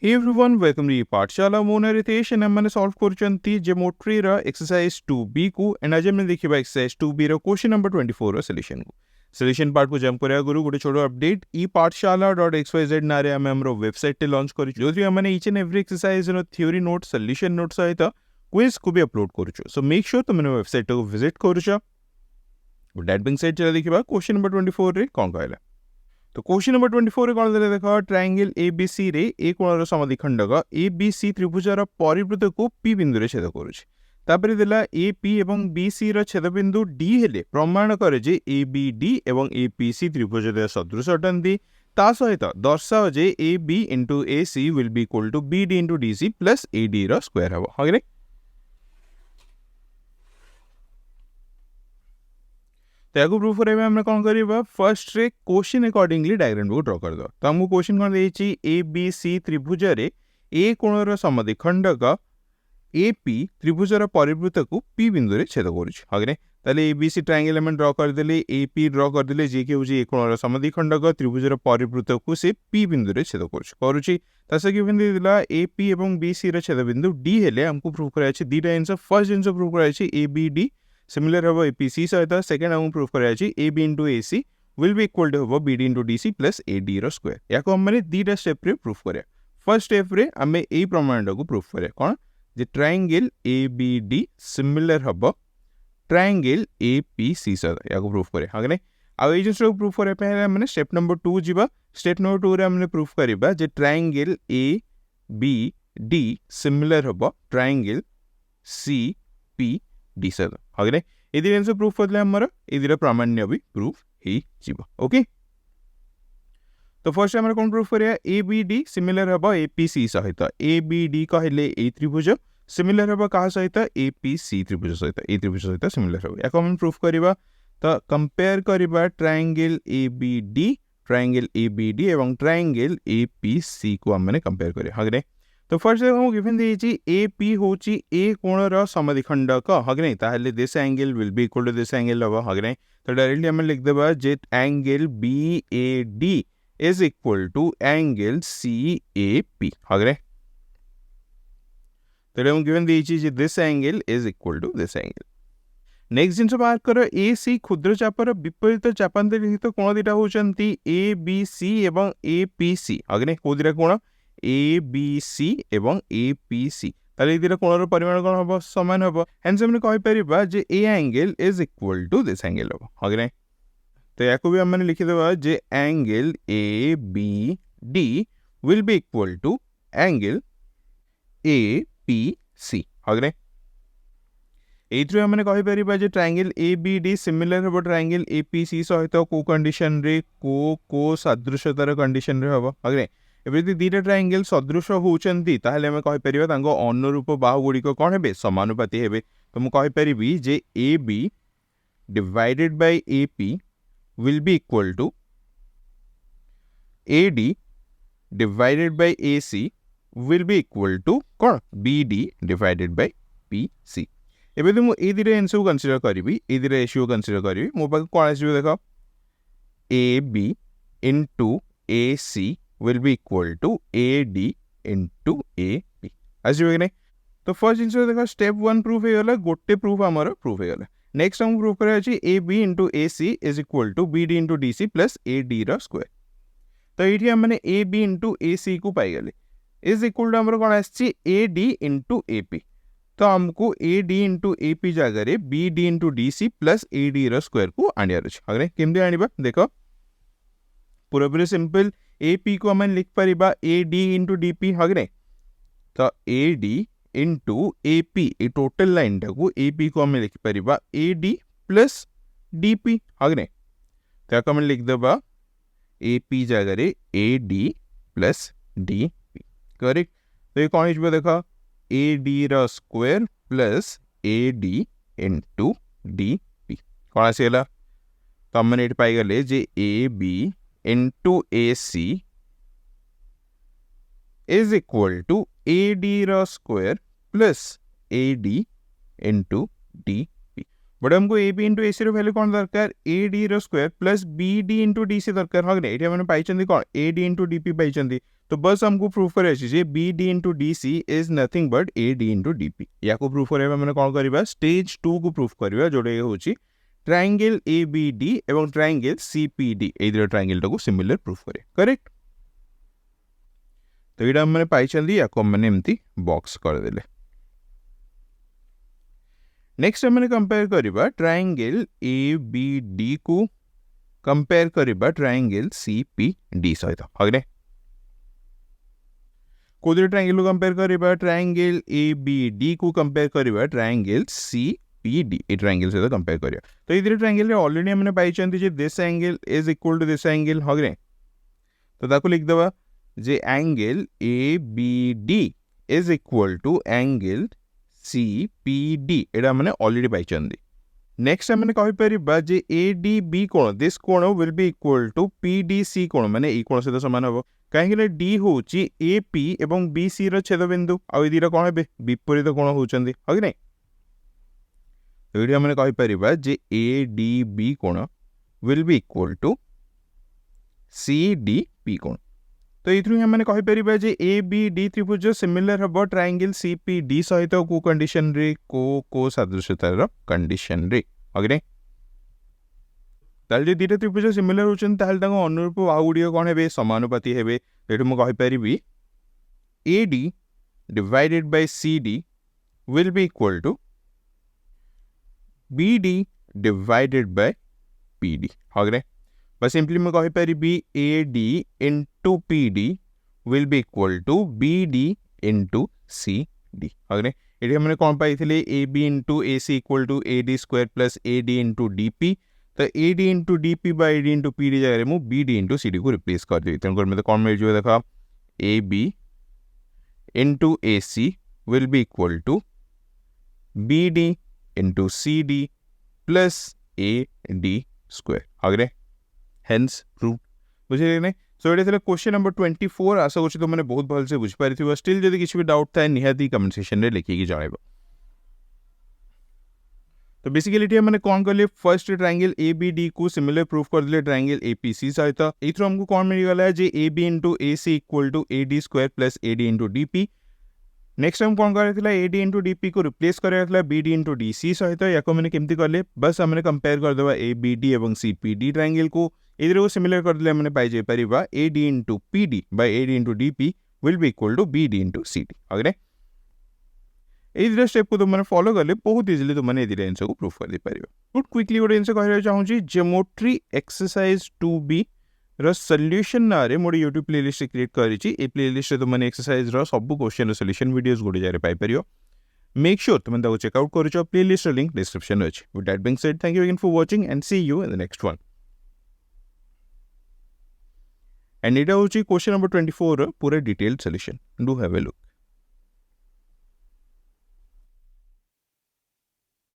Hey everyone, welcome to पाठशाला मो ना रितेश एंड हमने सॉल्व करचंती ज्योमेट्री रा एक्सरसाइज 2b को एंड आज हमने देखिबा एक्सरसाइज 2b रा क्वेश्चन नंबर 24 रा सॉल्यूशन को सॉल्यूशन पार्ट को जंप करया गुरु गोटे छोटो अपडेट ई पाठशाला.xyz नारे हम हमरो वेबसाइट ते लॉन्च करि जोथि हमने ईच एंड एवरी एक्सरसाइज नो थ्योरी नोट सॉल्यूशन नोट सहित क्विज को भी अपलोड करछु सो मेक श्योर तुमने वेबसाइट को विजिट करछु दैट बीइंग सेड चला देखिबा क्वेश्चन नंबर 24 रे कोन कहला तो क्वेश्चन नंबर 24 रे कोन देले देखो ट्रायंगल एबीसी रे ए कोणर समद्विखंडक एबीसी त्रिभुजर परिवृत्त को पी बिंदु रे छेद करूछि तापर देला एपी एवं बीसी रो छेद बिंदु डी हेले प्रमाण करे जे एबीडी एवं एपीसी त्रिभुज रे सदृश अटंती ता सहित दर्शाओ जे AB * AC will be equal to BD * DC plus AD रो स्क्वायर हबो हगरे तो याको प्रूफ करबे हमने कोन करबा first ray question accordingly diagram को ड्रा कर दो तो हमको क्वेश्चन कोन देछि ए बी सी त्रिभुज रे ए कोणर समद्विखंडक एपी त्रिभुजर परिवृत्त को पी बिंदु रे छेद करूछि हगरे ताले एबीसी ट्रायंगल एलिमेंट ड्रा कर देले एपी ड्रा कर देले जे के होछि ए कोणर समद्विखंडक त्रिभुजर परिवृत्त को से पी बिंदु रे छेद करूछि तासे गिवन दिला एपी एवं बीसी रे छेद बिंदु डी हेले हमको प्रूफ कराय छै दीटा आंसर फर्स्ट आंसर प्रूफ कराय छै एबीडी सिमिलर हम एपीसी सहित सेकेंड हम प्रूफ कराय छी AB * AC will be equal to हम बीडी * डीसी प्लस एडी रो स्क्वायर याको हम माने दीटा स्टेप रे प्रूफ करिया फर्स्ट स्टेप रे हमें ए प्रमाण को प्रूफ करिया कोन जे ट्रायंगल एबीडी सिमिलर हम ट्रायंगल एपीसी सहित याको प्रूफ करिया हागने आ ए जिंस को प्रूफ करिया पहले हमने स्टेप नंबर 2 जीवा स्टेप नंबर 2 रे हमने प्रूफ करिबा जे ट्रायंगल एबीडी सिमिलर हम ट्रायंगल सीपीडी सहित हगरे एदी आंसर प्रूफ करले हमर एदीरा प्रामाण्य भी प्रूफ ही जीवो ओके तो फर्स्ट हमर कोन प्रूफ करिया एबीडी सिमिलर हबो एपीसी सहित एबीडी कहले ए त्रिभुज सिमिलर हबो का सहित एपीसी त्रिभुज सहित ए त्रिभुज सहित सिमिलर हबो याको हम प्रूफ करिबा तो कंपेयर करिबा ट्रायंगल एबीडी एवं ट्रायंगल एपीसी को हम माने कंपेयर करिया हगरे तो फर्स्ट हमको गिवन देछि एपी होछि ए कोणर समद्विखंडक हगने ताहले this angle will be equal to this angle हबो हगने तो डायरेक्टली हम लिख देबा जे angle BAD is equal to angle CAP हगने तो हम गिवन देछि जे this angle is equal to this angle next जिंस बाहर करो एसी क्षुद्र चापर विपरीत चापांतरित कोण दिटा होचंती एबीसी एवं एपीसी हगने को दिटा कोण ए बी सी एवं ए पी सी ताले इदिरा कोणर परिमाण कोन हबो समान हबो हेंस हमने कहि परिबा जे ए angle is equal to this angle हबो हगने तो याको भी हमने लिखि देबा जे angle A B D will be equal to angle A P C हगने एथ्रु हमने कहि परिबा जे triangle A B D similar हबो ट्रायंगल ए पी सी सहित को कंडीशन रे को सदृशतार कंडीशन रे हबो हगने एबे दीटा ट्रायंगल सदृश होचंती ताहले हम कहि परिबा तांको अनुरूप बाहु गुडी को कोन हेबे समानुपाती हेबे तो हम कहि परिबी जे AB divided by AP will be equal to AD divided by AC will be equal to कोन BD डिवाइडेड बाय PC एबे तुम ए दीटा आंसर को कंसीडर करिबी ए दीटा रेशियो कंसीडर करिबी मो पाक कोन आसीबो देखो AB * AC will be equal to AD into AP आसीबो कि नहीं तो फर्स्ट जिंस देखो स्टेप 1 प्रूफ हे गला गोटे प्रूफ हमर प्रूफ हे गला नेक्स्ट हम प्रूफ करे अछि AB * AC is equal to BD * DC plus AD रो स्क्वायर तो एठी हम माने AB * AC को पाई गले इज इक्वल टू हमर कोन आछि AD * AP तो हमको AD * AP जगह रे BD * DC plus AD रो स्क्वायर को आनियार अछि अगरे केमदे आनिबा देखो पूरा पूरा सिंपल AP को हम लिख परिबा AD * DP हगने तो AD * AP ए टोटल लाइन को AP को हम लिख परिबा AD plus DP हगने तो हम लिख देबा AP जगह रे AD plus DP करेक्ट तो ये कौन हिजबा देखा AD रो स्क्वायर plus AD * DP कौन आसीला तो हमने एट पाई गले जे AB into AC is equal to AD रो square plus AD into DP but हमको AB into AC रो वैल्यू कौन दरकार AD रो square plus BD into DC दरकार हगने एठी हमने पाइचंदी कौन AD into DP पाइचंदी तो बस हमको प्रूफ करे जे BD into DC is nothing but AD into DP या को प्रूफ करबा माने कोन करबा स्टेज 2 को प्रूफ करबा जोडे होची ट्रायंगल ABD एवं ट्रायंगल CPD ए दुटा ट्रायंगल को सिमिलर प्रूफ करे करेक्ट। तो एटा हमने पाई चंदी या को हमने एमती बॉक्स कर देले। नेक्स्ट हमने कंपेयर करबा ट्रायंगल ABD को कंपेयर करबा ट्रायंगल CPD सहित हगने कोदे ट्रायंगल को कंपेयर करबा ट्रायंगल ABD को कंपेयर करबा ट्रायंगल CPD ए ट्रायंगल से कंपेयर करिया। तो इधर ट्रायंगल रे ऑलरेडी हमने पाई चंती जे this angle is equal to this angle हगने तो ताको लिख दबा जे angle ABD is equal to angle CPD एटा हमने ऑलरेडी पाई चंदी। नेक्स्ट हमने कहि परिबा जे ADB कोण दिस कोण will be equal to PDC कोण माने ई कोण से समान हो कहीं डी होची AP एवं BC रो छेद बिंदु आ ई दिरा कोण हेबे विपरीत कोण होचंदी हो कि नै। तो एडी हमने कहि परिबा जे ADB कोण will be equal to CDP कोण। तो इथरु हमने कहि परिबा जे ABD त्रिभुज सिमिलर हबो ट्रायंगल CPD सहित को कंडीशन रे को सदृशता रो कंडीशन रे हो कि नै। ताल जे दिटा त्रिभुज सिमिलर होचन ताल ताको अनुरूप आउडियो कोन हेबे समानुपाती हेबे। एठु म कहि परिबी AD divided by CD will be equal to BD divided by PD हगरे बस सिंपली म कहि परिबी AD into PD will be equal to BD into CD हगरे एठी हमने कोन पाइथिले AB into AC equal to AD square plus AD into DP। तो AD into DP by AD into PD जगह मु BD इंटू CD को replace कर देती हूँ। मैं तो कौन मिल जाए देखा AB into AC will be equal to BD into CD plus AD square अगरे हेंस प्रूव बुझे नहीं। सो ये क्वेश्चन नंबर 24 आशा करूँ तुमने बहुत भल से बुझ पारि स्टिल जब किसी भी डाउट था निहाती कमेंट सेक्शन में लिखिकी जन। तो बेसिकली हमने कौन कले फर्स्ट ट्रायंगल ABD को सिमिलर प्रूफ कर दिले ट्रायंगल APC सहित एथरो हमको कौन मिल गला जे AB into AC equal to AD square plus AD into DP। Next हम कौन करथिला AD इंटू DP को रिप्लेस करथिला BD इंटू DC सहित या को मैंने केमती करले बस हमने कंपेयर कर देबा ABD एवं CPD ट्रायंगल को इधर को सिमिलर कर दिले हमने पाई जे परिबा AD into PD by AD into DP will be equal to BD into CD अगरे ए स्टेप को तुमने फॉलो करले बहुत इजीली तुमने ए आंसर को प्रूफ कर दे पारियो। गुड क्विकली गोटे आंसर कहले चाहूँ ज्योमेट्री एक्सरसाइज 2B रो सॉल्यूशन ना रे मोर YouTube प्लेलिस्ट क्रिएट करिछि ए प्लेलिस्ट रे तुमने एक्सरसाइज रो सब क्वेश्चन रो सॉल्यूशन वीडियोस गोटे जारे पाई परियो। मेक श्योर तुमने ताको चेक आउट करियो प्लेलिस्ट रो लिंक डिस्क्रिप्शन अछि। With that being said thank you again for watching and see you in the next one. And इटा होछि क्वेश्चन नंबर 24 रो पूरा detailed solution do have a look.